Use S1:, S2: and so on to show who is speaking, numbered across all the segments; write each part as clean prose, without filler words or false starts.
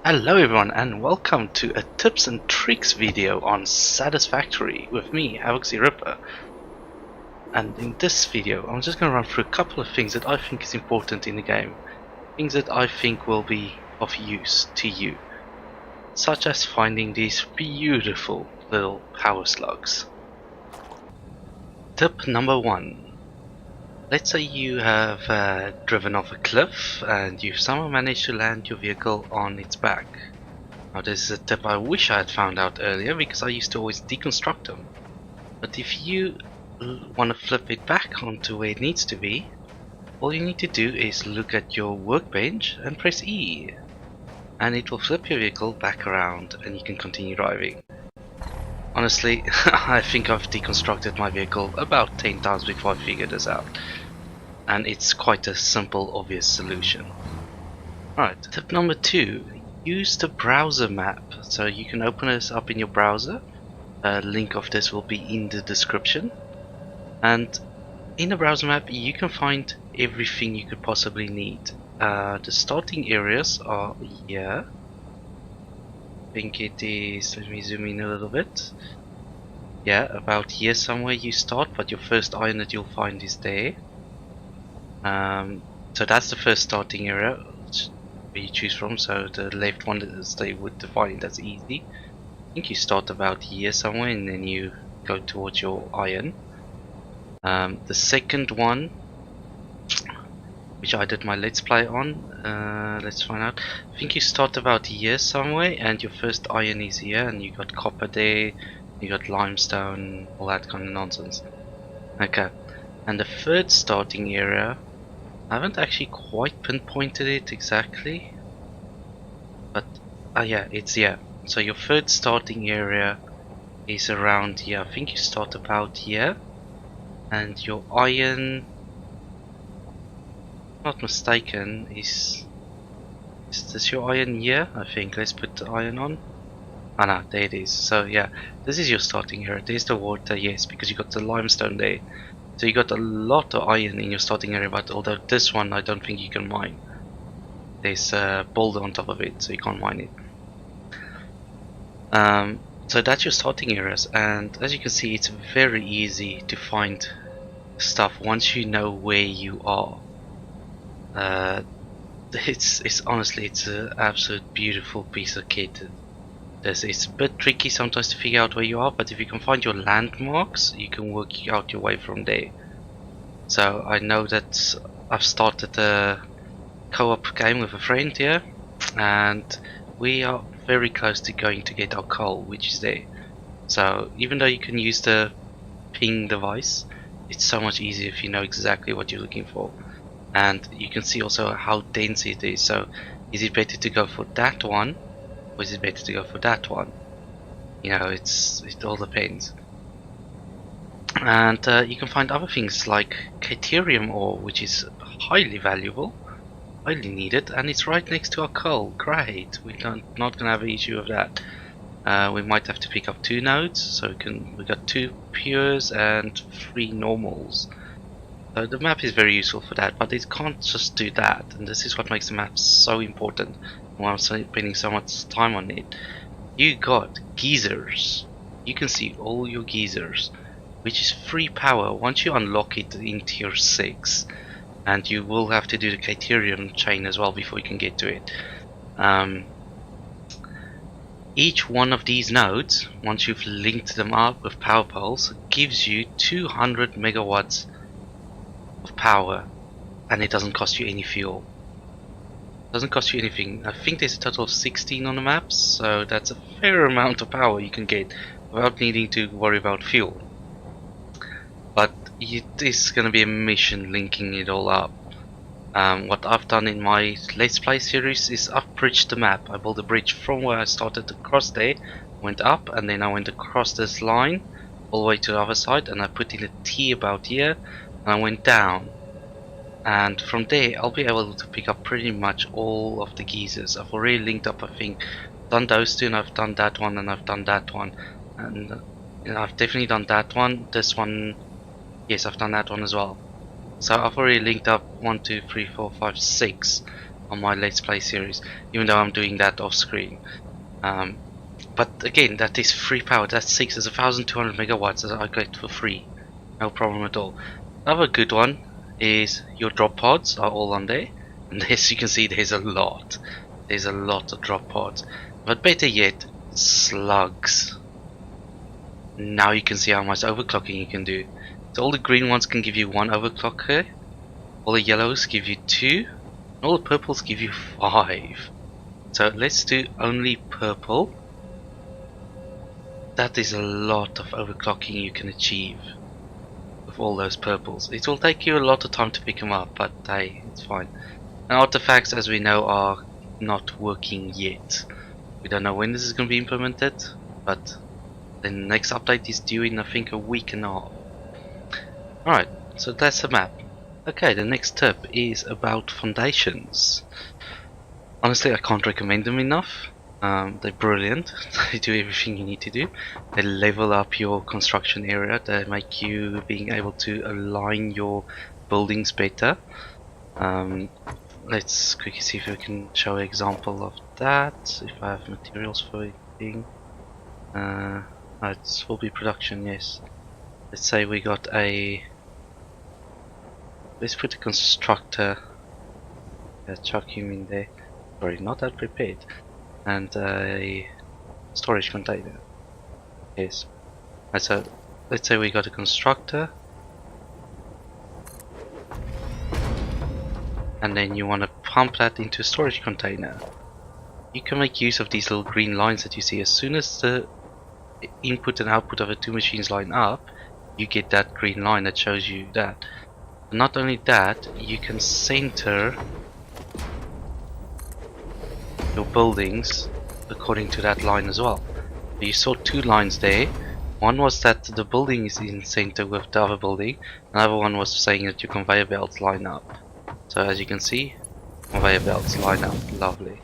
S1: Hello everyone and welcome to a tips and tricks video on Satisfactory with me, Havoczripper. And in this video I'm just going to run through a couple of things that I think is important in the game. Things that I think will be of use to you. Such as finding these beautiful little power slugs. Tip number 1. Let's say you have driven off a cliff and you've somehow managed to land your vehicle on its back. Now this is a tip I wish I had found out earlier because I used to always deconstruct them. But if you want to flip it back onto where it needs to be, all you need to do is look at your workbench and press E. And it will flip your vehicle back around and you can continue driving. Honestly, I think I've deconstructed my vehicle about 10 times before I figured this out. And it's quite a simple, obvious solution. Alright, tip number 2. Use the browser map. So you can open this up in your browser. A link of this will be in the description. And in the browser map you can find everything you could possibly need. The starting areas are here. I think it is, let me zoom in a little bit. Yeah, about here somewhere you start, but your first iron that you'll find is there. So that's the first starting area where you choose from. So the left one is they would define it as easy. I think you start about here somewhere and then you go towards your iron. The second one, which I did my let's play on, let's find out. I think you start about here somewhere and your first iron is here and you got copper there, you got limestone, all that kind of nonsense. Okay, and the third starting area, I haven't actually quite pinpointed it exactly, but yeah, it's here. So your third starting area is around here. I think you start about here, and your iron, not mistaken, is this your iron here? I think. Let's put the iron on. Ah no, there it is. So yeah, this is your starting area. There's the water, yes, because you got the limestone there. So you got a lot of iron in your starting area, but although this one I don't think you can mine. There's a boulder on top of it, so you can't mine it. So that's your starting areas, and as you can see it's very easy to find stuff once you know where you are. It's honestly, it's an absolute beautiful piece of kit. It's a bit tricky sometimes to figure out where you are, but if you can find your landmarks you can work out your way from there. So I know that I've started a co-op game with a friend here and we are very close to going to get our coal, which is there. So even though you can use the ping device, it's so much easier if you know exactly what you're looking for. And you can see also how dense it is. So is it better to go for that one, or is it better to go for that one? You know, it all depends. And you can find other things like Havoczripper ore, which is highly valuable, highly needed, and it's right next to our coal. Great, we're not gonna have an issue with that. We might have to pick up 2 nodes, so we got 2 pures and 3 normals. So the map is very useful for that, but it can't just do that, and this is what makes the map so important. Why I'm spending so much time on it. You got geysers. You can see all your geysers, which is free power once you unlock it in tier 6, and you will have to do the Havoczripper chain as well before you can get to it. Each one of these nodes, once you've linked them up with power poles, gives you 200 megawatts of power, and it doesn't cost you any fuel. Doesn't cost you anything. I think there's a total of 16 on the map, so that's a fair amount of power you can get without needing to worry about fuel. But it is going to be a mission linking it all up. What I've done in my Let's Play series is I've bridged the map. I built a bridge from where I started across there, went up, and then I went across this line all the way to the other side, and I put in a T about here, and I went down. And from there I'll be able to pick up pretty much all of the geysers. I've already linked up, I think, done those 2, and I've done that one, and I've done that one, and I've definitely done that one. This one, yes, I've done that one as well. So I've already linked up 1, 2, 3, 4, 5, 6. on my Let's Play series, even though I'm doing that off screen. But again, that is free power. That's 1,200 megawatts that I get for free. No problem at all. Another good one is your drop pods are all on there. And as you can see, there's a lot. There's a lot of drop pods. But better yet, slugs. Now you can see how much overclocking you can do. So all the green ones can give you 1 overclocker. All the yellows give you 2. And all the purples give you 5. So let's do only purple. That is a lot of overclocking you can achieve with all those purples. It will take you a lot of time to pick them up, but hey, it's fine. And artifacts, as we know, are not working yet. We don't know when this is going to be implemented, but the next update is due in, I think, a week and a half. Alright, so that's the map. Okay, the next tip is about foundations. Honestly, I can't recommend them enough. They're brilliant. They do everything you need to do. They level up your construction area. They make you being able to align your buildings better. Let's quickly see if we can show an example of that. If I have materials for anything. It will be production, yes. Let's say we got a... Let's put a constructor. Chuck him in there. Sorry, not that prepared. And a storage container. Yes. And so let's say we got a constructor, and then you want to pump that into a storage container. You can make use of these little green lines that you see. As soon as the input and output of the two machines line up, you get that green line that shows you that. And not only that, you can center your buildings according to that line as well. You saw 2 lines there. One was that the building is in center with the other building. Another one was saying that your conveyor belts line up. So as you can see, conveyor belts line up. Lovely.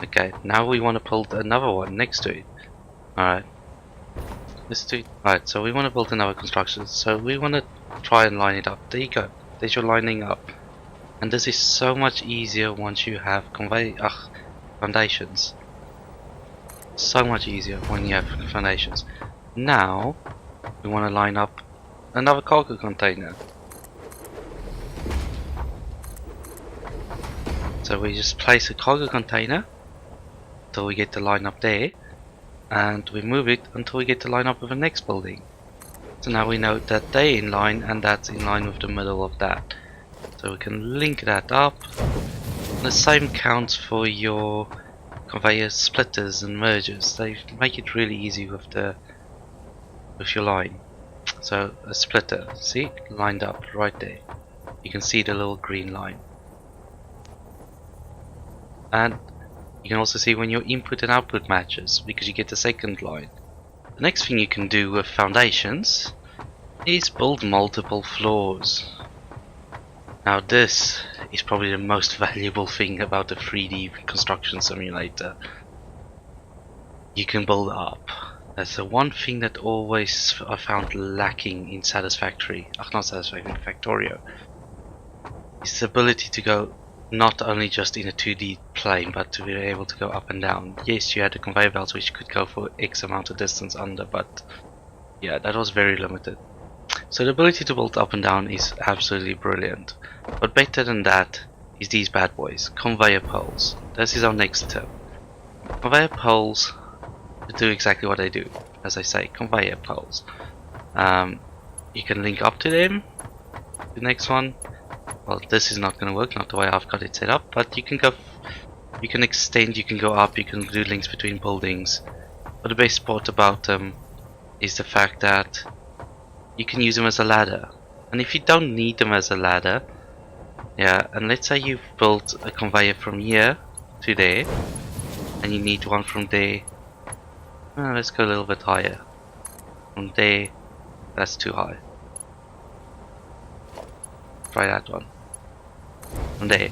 S1: Okay, now we want to build another one next to it. Alright. Let's do it. Alright, so we want to build another construction. So we want to try and line it up. There you go. There's your lining up. And this is so much easier once you have foundations. So much easier when you have foundations. Now we want to line up another cargo container. So we just place a cargo container until we get the line up there, and we move it until we get the line up with the next building. So now we know that they're in line and that's in line with the middle of that. So we can link that up. The same counts for your conveyor splitters and mergers. They make it really easy with your line. So a splitter, see, lined up right there. You can see the little green line. And you can also see when your input and output matches, because you get the second line. The next thing you can do with foundations is build multiple floors. Now this is probably the most valuable thing about the 3D construction simulator. You can build up. That's the one thing that always I found lacking in Satisfactory. Not Satisfactory, Factorio. Is the ability to go not only just in a 2D plane, but to be able to go up and down. Yes, you had the conveyor belts which could go for X amount of distance under, but yeah, that was very limited. So the ability to build up and down is absolutely brilliant. But better than that is these bad boys, conveyor poles. This is our next tip. Conveyor poles do exactly what they do. As I say, conveyor poles. You can link up to them. The next one. Well, this is not going to work, not the way I've got it set up. But you can go, you can extend, you can go up, you can do links between buildings. But the best part about them is the fact that you can use them as a ladder. And if you don't need them as a ladder, yeah, and let's say you've built a conveyor from here to there, and you need one from there. Let's go a little bit higher. From there, that's too high. Try that one. From there.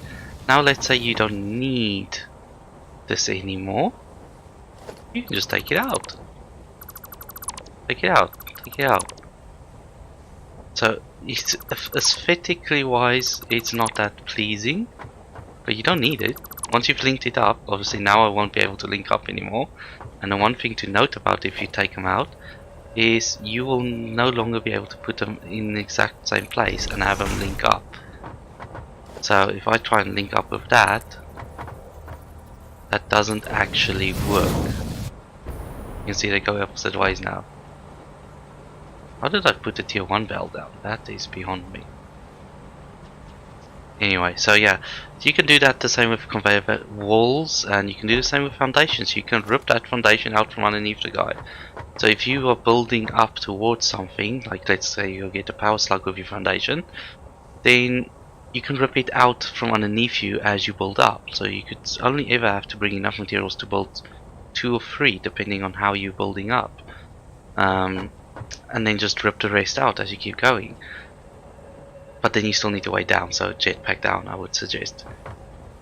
S1: Now let's say you don't need this anymore. You can just take it out. Take it out. Take it out. So it's aesthetically wise, it's not that pleasing, but you don't need it. Once you've linked it up, obviously now I won't be able to link up anymore. And the one thing to note about if you take them out is you will no longer be able to put them in the exact same place and have them link up. So if I try and link up with that, that doesn't actually work. You can see they go opposite ways now. How did I put the tier 1 bell down? That is beyond me. Anyway, so yeah, you can do that the same with conveyor belt walls, and you can do the same with foundations. You can rip that foundation out from underneath the guy. So if you are building up towards something, like let's say you get a power slug with your foundation, then you can rip it out from underneath you as you build up. So you could only ever have to bring enough materials to build 2 or 3, depending on how you're building up. And then just rip the rest out as you keep going. But then you still need to weigh down, so jetpack down I would suggest.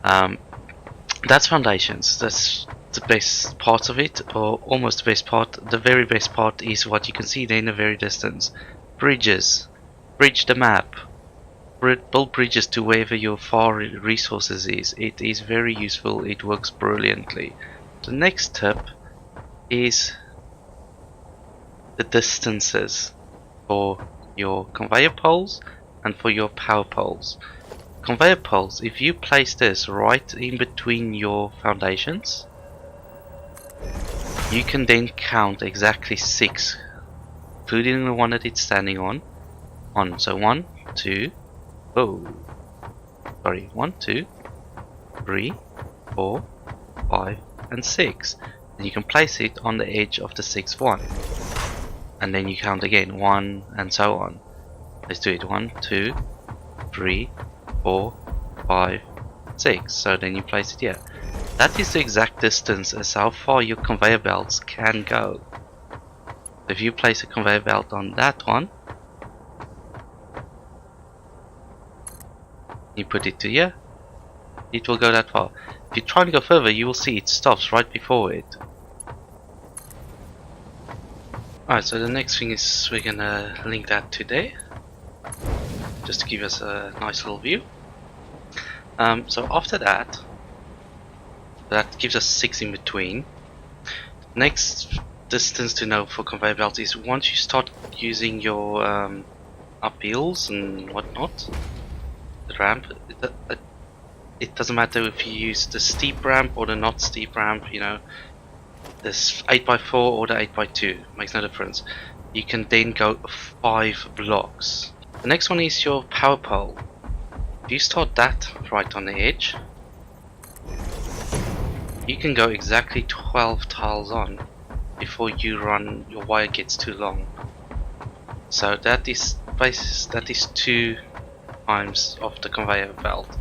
S1: That's foundations. That's the best part of it, or almost the best part. The very best part is what you can see there in the very distance. Bridges. Bridge the map. Build bridges to wherever your far resources is. It is very useful. It works brilliantly. The next tip is the distances for your conveyor poles and for your power poles. Conveyor poles, if you place this right in between your foundations, you can then count exactly 6, including the one that it's standing on. So 1, 2, 1, 2, 3, 4, 5, and 6. And you can place it on the edge of the 6th one. And then you count again, 1, and so on. Let's do it. 1, 2, 3, 4, 5, 6. So then you place it here. That is the exact distance as how far your conveyor belts can go. If you place a conveyor belt on that one, you put it to here, it will go that far. If you try and go further, you will see it stops right before it. Alright, so the next thing is we're gonna link that to there, just to give us a nice little view. So after that, that gives us 6 in between. Next distance to know for conveyor belts is once you start using your up hills and whatnot, the ramp, it doesn't matter if you use the steep ramp or the not steep ramp, you know, this 8x4 or the 8x2, makes no difference. You can then go 5 blocks. The next one is your power pole. If you start that right on the edge, you can go exactly 12 tiles on before your wire gets too long. So that is 2 times of the conveyor belt.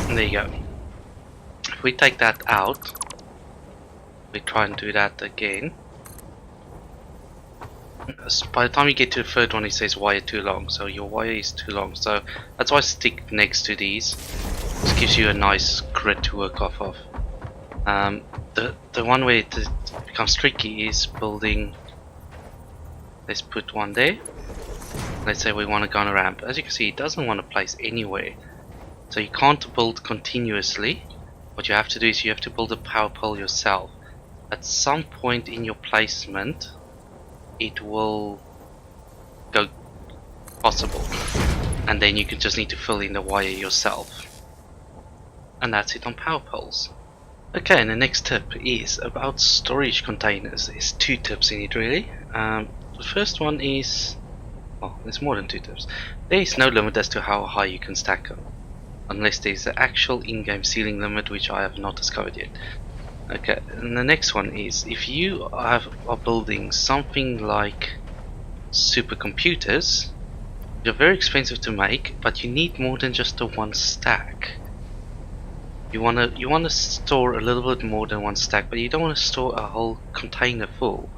S1: And there you go. If we take that out, we try and do that again. By the time you get to the 3rd one, it says wire too long, so your wire is too long. So that's why I stick next to these. This gives you a nice grid to work off of. The one way it becomes tricky is building. Let's put one there. Let's say we want to go on a ramp. As you can see, it doesn't want to place anywhere, so you can't build continuously. What you have to do is you have to build a power pole yourself. At some point in your placement, it will go possible, and then you can just need to fill in the wire yourself. And that's it on power poles. Okay, and the next tip is about storage containers. There's 2 tips in it really. The first one is, well, there's more than 2 tips. There is no limit as to how high you can stack them, unless there's an actual in-game ceiling limit, which I have not discovered yet. Okay, and the next one is, if you are building something like supercomputers, they're very expensive to make, but you need more than just the 1 stack. You wanna store a little bit more than 1 stack, but you don't want to store a whole container full.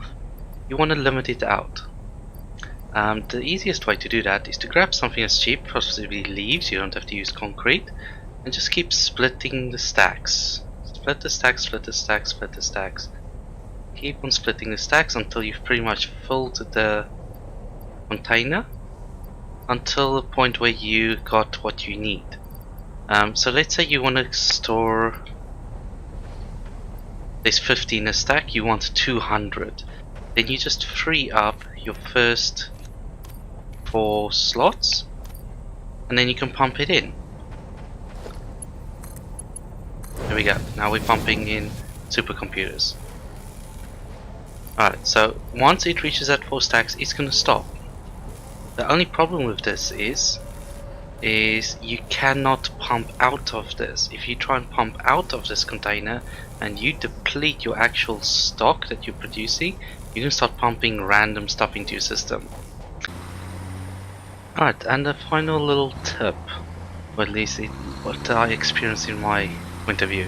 S1: You want to limit it out. The easiest way to do that is to grab something that's cheap, possibly leaves. You don't have to use concrete, and just keep splitting the stacks. Split the stacks, split the stacks, split the stacks. Keep on splitting the stacks until you've pretty much filled the container, until the point where you got what you need. So let's say you want to store, there's 50 in a stack, you want 200. Then you just free up your first 4 slots, and then you can pump it in. There we go. Now we're pumping in supercomputers. Alright, so once it reaches that 4 stacks, it's gonna stop. The only problem with this is you cannot pump out of this. If you try and pump out of this container and you deplete your actual stock that you're producing, you can start pumping random stuff into your system. Alright, and the final little tip, or at least what I experienced in my point of view.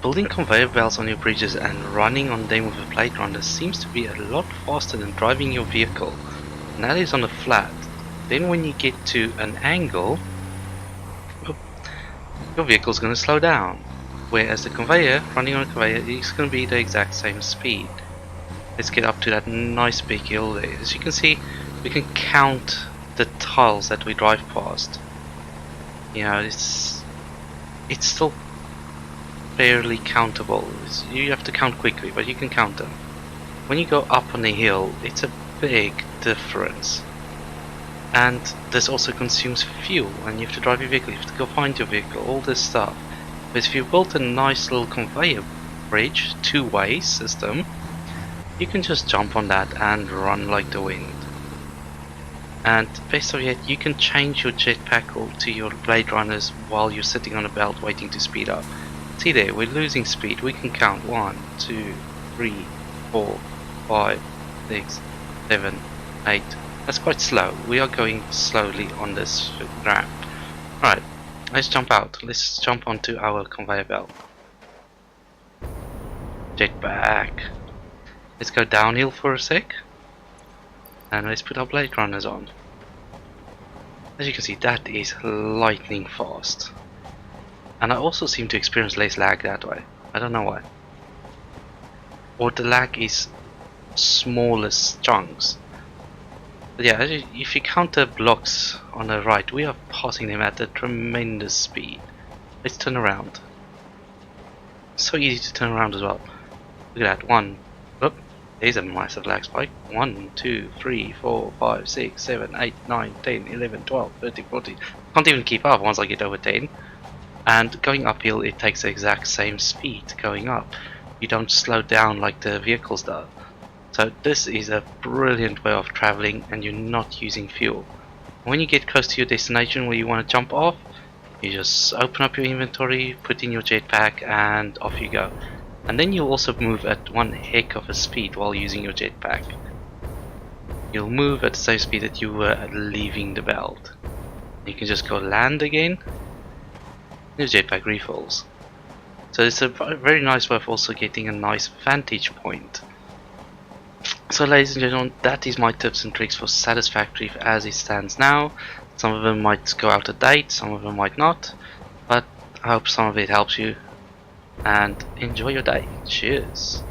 S1: Building conveyor belts on your bridges and running on them with a blade runner seems to be a lot faster than driving your vehicle, and that is on a flat. Then when you get to an angle, your vehicle is going to slow down, whereas the conveyor, running on a conveyor, is going to be the exact same speed. Let's get up to that nice big hill there. As you can see, we can count the tiles that we drive past. You know, it's still barely countable. You have to count quickly, but you can count them. When you go up on the hill, it's a big difference. And this also consumes fuel, and you have to drive your vehicle, you have to go find your vehicle, all this stuff. But if you built a nice little conveyor bridge, two-way system, you can just jump on that and run like the wind. And best of yet, you can change your jetpack to your blade runners while you're sitting on a belt waiting to speed up. See there, we're losing speed. We can count 1, 2, 3, 4, 5, 6, 7, 8. That's quite slow. We are going slowly on this ramp. Alright, let's jump out. Let's jump onto our conveyor belt. Jetpack. Let's go downhill for a sec. And let's put our blade runners on. As you can see, that is lightning fast. And I also seem to experience less lag that way. I don't know why. Or the lag is smallest chunks. But yeah, if you count the blocks on the right, we are passing them at a tremendous speed. Let's turn around. So easy to turn around as well. Look at that. 1. Oop, there's a massive lag spike. 1, 2, 3, 4, 5, 6, 7, 8, 9, 10, 11, 12, 13, 14. Can't even keep up once I get over 10. And going uphill, it takes the exact same speed going up. You don't slow down like the vehicles do. So this is a brilliant way of traveling, and you're not using fuel. When you get close to your destination where you want to jump off, you just open up your inventory, put in your jetpack, and off you go. And then you'll also move at one heck of a speed while using your jetpack. You'll move at the same speed that you were leaving the belt. You can just go land again. Your jetpack refills. So it's a very nice way of also getting a nice vantage point. So ladies and gentlemen, that is my tips and tricks for Satisfactory as it stands now. Some of them might go out of date, some of them might not, but I hope some of it helps you, and enjoy your day. Cheers.